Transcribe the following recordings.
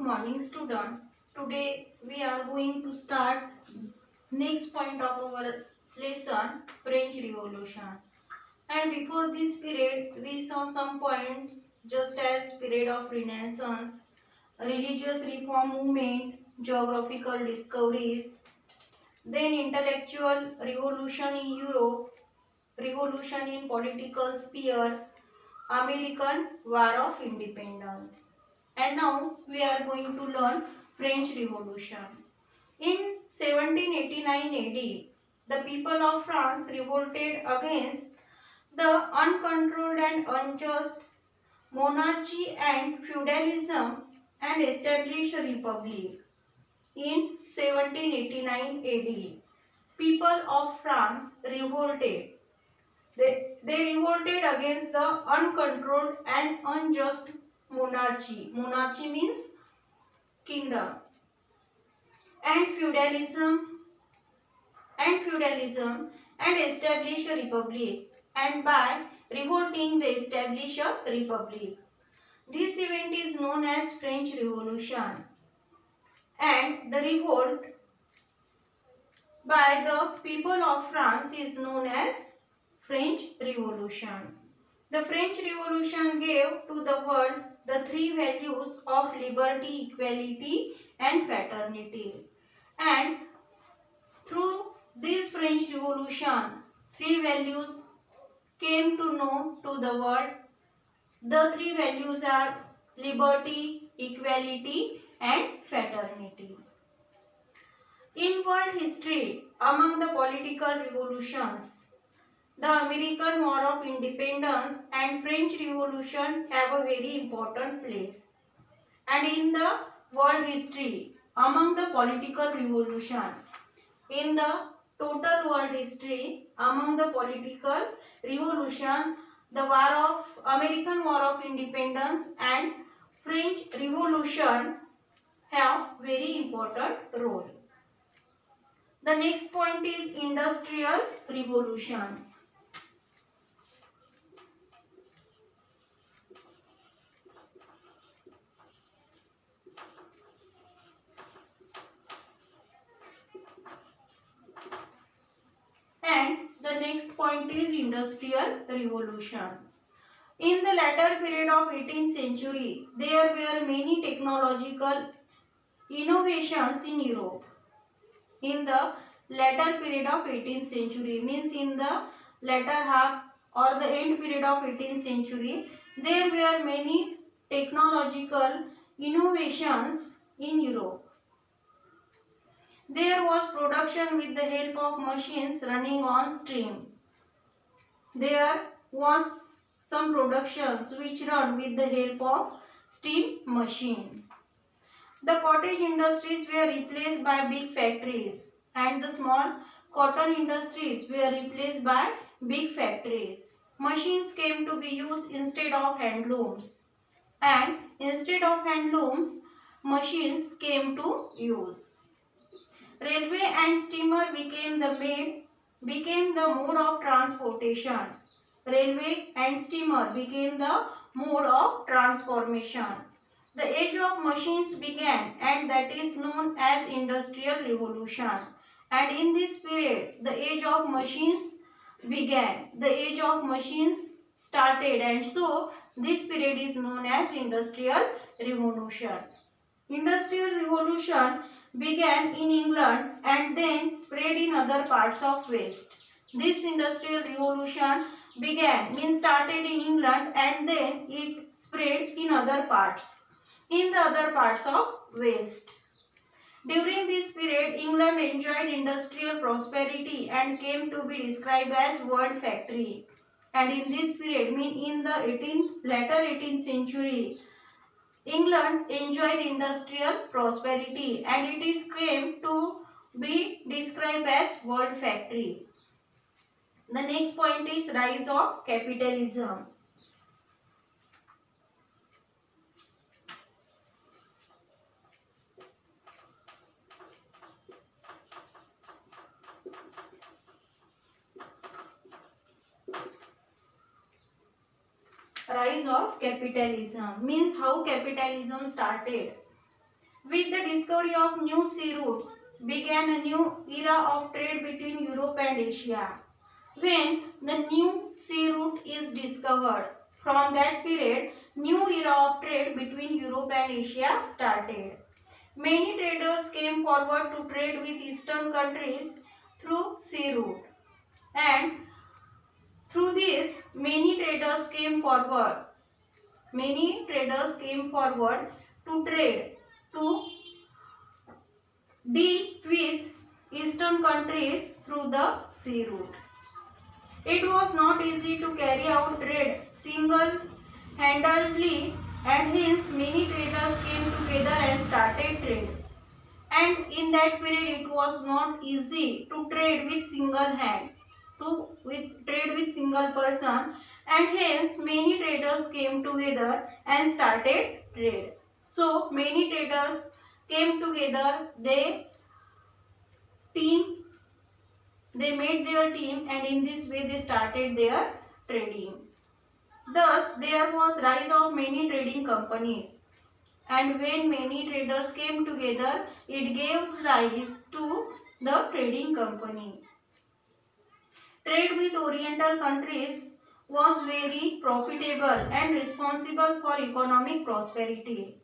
morning student. Today we are going to start next point of our lesson, French Revolution. And before this period we saw some points just as period of Renaissance, religious reform movement, geographical discoveries, then intellectual revolution in Europe, revolution in political sphere, American War of Independence. And now we are going to learn French Revolution. In 1789 AD, the people of France revolted against the uncontrolled and unjust monarchy and feudalism and established a republic. In 1789 AD, people of France revolted. They revolted against the uncontrolled and unjust monarchy. Monarchy means kingdom. And feudalism and establish a republic. And by revolting they establish a republic. This event is known as French Revolution. And the revolt by the people of France is known as French Revolution. The French Revolution gave to the world the three values of liberty, equality and fraternity. And through this French Revolution, three values came to know to the world. The three values are liberty, equality and fraternity. In world history, among the political revolutions, the American War of Independence and French Revolution have a very important place. And in the world history, among the political revolution, in the total world history, among the political revolution, the American War of Independence and French Revolution have very important role. The next point is Industrial Revolution. And the next point is Industrial Revolution. In the latter period of 18th century, there were many technological innovations in Europe. In the latter period of 18th century, means in the latter half or the end period of 18th century, there were many technological innovations in Europe. There was production with the help of machines running on steam. There was some productions which run with the help of steam machine. The cottage industries were replaced by big factories and the small cotton industries were replaced by big factories. Machines came to be used instead of handlooms, and instead of handlooms, machines came to use. Railway and steamer became the mode of transportation. Railway and steamer became the mode of transformation. The age of machines began, and that is known as Industrial Revolution. And in this period, the age of machines began. The age of machines started, and so this period is known as Industrial Revolution. Industrial Revolution began in England and then spread in other parts of West. This Industrial Revolution started in England and then it spread in other parts of West. During this period, England enjoyed industrial prosperity and came to be described as world factory. And in this period, in the latter 18th century, England enjoyed industrial prosperity and came to be described as world factory. The next point is rise of capitalism. Rise of capitalism means how capitalism started. With the discovery of new sea routes, began a new era of trade between Europe and Asia. When the new sea route is discovered, from that period, new era of trade between Europe and Asia started. Many traders came forward to trade with eastern countries through sea route, and through this many traders came forward to trade to deal with eastern countries through the sea route. It was not easy to carry out trade single-handedly, and hence many traders came together and started trade. And in that period, it was not easy to trade with single hand, trade with single person, and hence many traders came together and started trade. So many traders came together, they made their team, and in this way they started their trading. Thus, there was rise of many trading companies, and when many traders came together, it gave rise to the trading company. Trade with Oriental countries was very profitable and responsible for economic prosperity.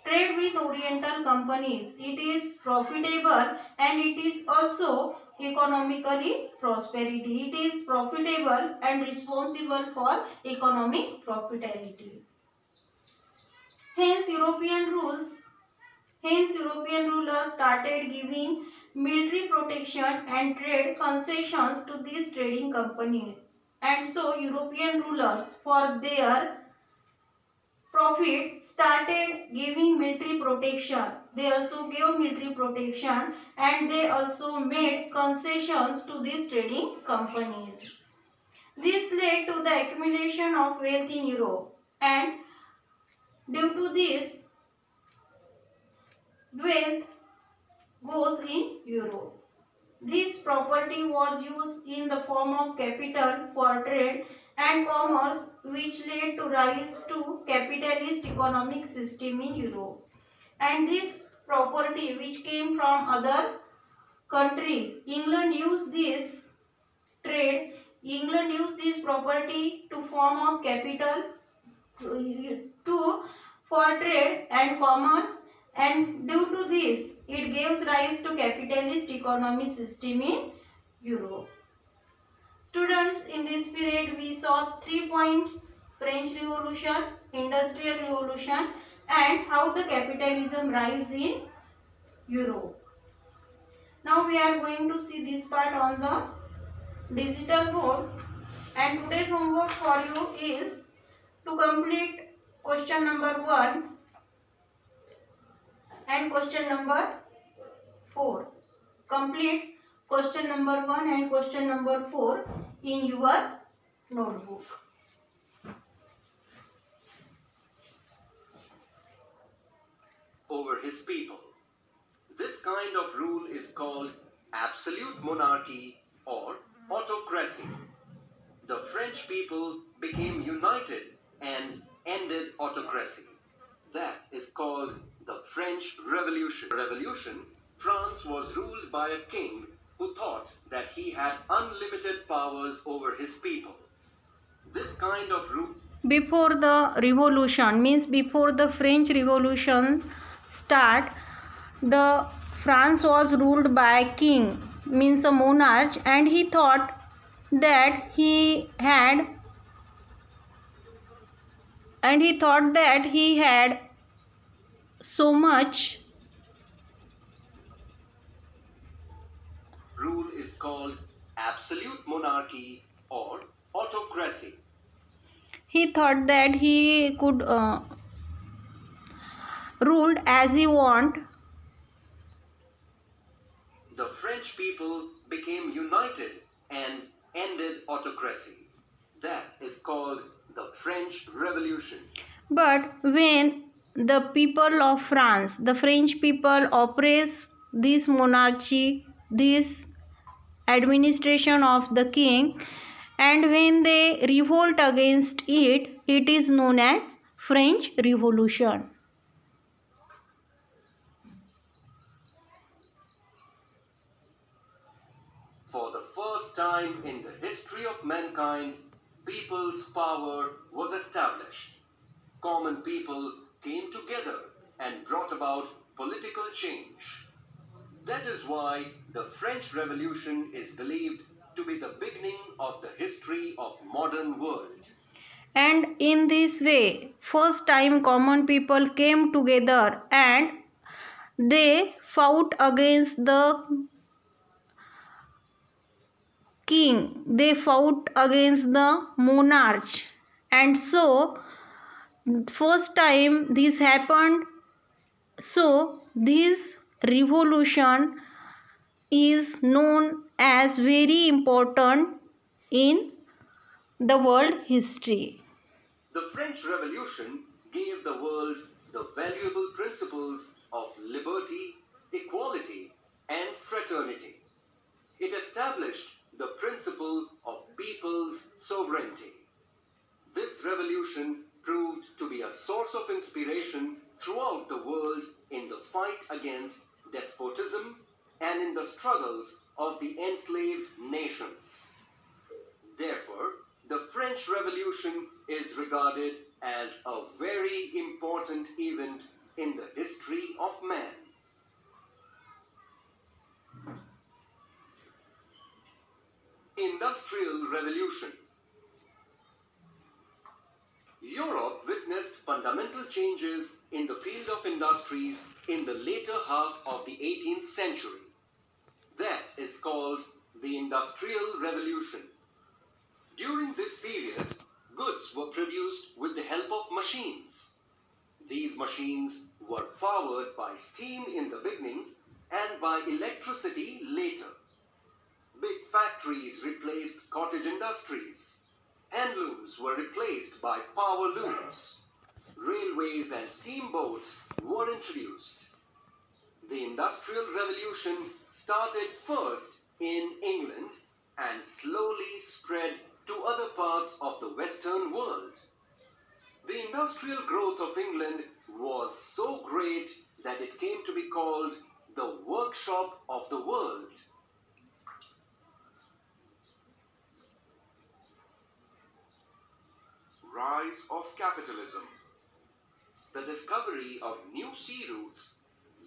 Trade with Oriental companies, it is profitable and it is also economically prosperity. It is profitable and responsible for economic prosperity. Hence European rulers started giving military protection and trade concessions to these trading companies. And so European rulers, for their profit, started giving military protection. They also gave military protection and they also made concessions to these trading companies. This led to the accumulation of wealth in Europe, and due to this, wealth goes in Europe. This property was used in the form of capital for trade and commerce, which led to rise to capitalist economic system in Europe. And this property which came from other countries, England used this property to form of capital to for trade and commerce, and due to this it gives rise to capitalist economy system in Europe. Students, in this period we saw 3 points: French Revolution, Industrial Revolution, and how the capitalism rise in Europe. Now we are going to see this part on the digital board, and today's homework for you is to complete question number 1 and question number 4. Complete question number 1 and question number 4 in your notebook. Over his people. This kind of rule is called absolute monarchy or autocracy. The French people became united and ended autocracy. That is called the French Revolution. France was ruled by a king who thought that he had unlimited powers over his people. This kind of rule. Before the revolution, means before the French Revolution start, the France was ruled by a king, means a monarch, and he thought that he had so much rule is called absolute monarchy or autocracy. He thought that he could rule as he want. The French people became united and ended autocracy. That is called the French Revolution. But when the people of France, the French people, oppress this monarchy, this administration of the king, and when they revolt against it, it is known as French Revolution. first time in the history of mankind, people's power was established. Common people came together and brought about political change. That is why the French Revolution is believed to be the beginning of the history of modern world. And in this way, first time common people came together and they fought against the king, they fought against the monarch, and so first time this happened. So this revolution is known as very important in the world history. The French Revolution gave the world the valuable principles of liberty, equality, and fraternity. It established the principle of people's sovereignty. This revolution proved to be a source of inspiration throughout the world in the fight against despotism and in the struggles of the enslaved nations. Therefore, the French Revolution is regarded as a very important event in the history of man. Industrial Revolution. Europe witnessed fundamental changes in the field of industries in the later half of the 18th century. That is called the Industrial Revolution. During this period, goods were produced with the help of machines. These machines were powered by steam in the beginning and by electricity later. Big factories replaced cottage industries. Handlooms were replaced by power looms. Railways and steamboats were introduced. The Industrial Revolution started first in England and slowly spread to other parts of the Western world. The industrial growth of England was so great that it came to be called the workshop of the world. Rise of capitalism. The discovery of new sea routes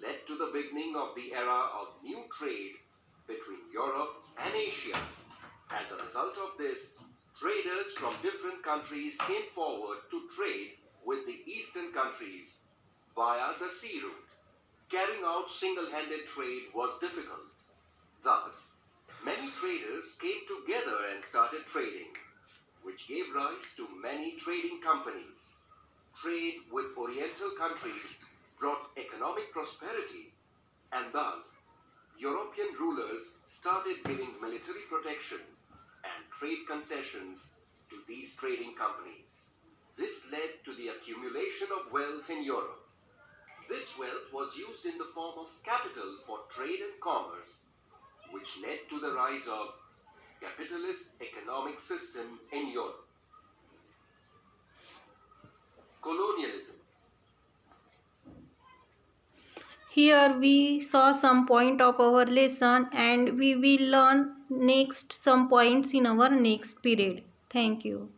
led to the beginning of the era of new trade between Europe and Asia. As a result of this, traders from different countries came forward to trade with the eastern countries via the sea route. Carrying out single-handed trade was difficult. Thus, many traders came together and started trading, which gave rise to many trading companies. Trade with Oriental countries brought economic prosperity, and thus European rulers started giving military protection and trade concessions to these trading companies. This led to the accumulation of wealth in Europe. This wealth was used in the form of capital for trade and commerce, which led to the rise of capitalist economic system in Europe. Colonialism. Here we saw some point of our lesson and we will learn next some points in our next period. Thank you.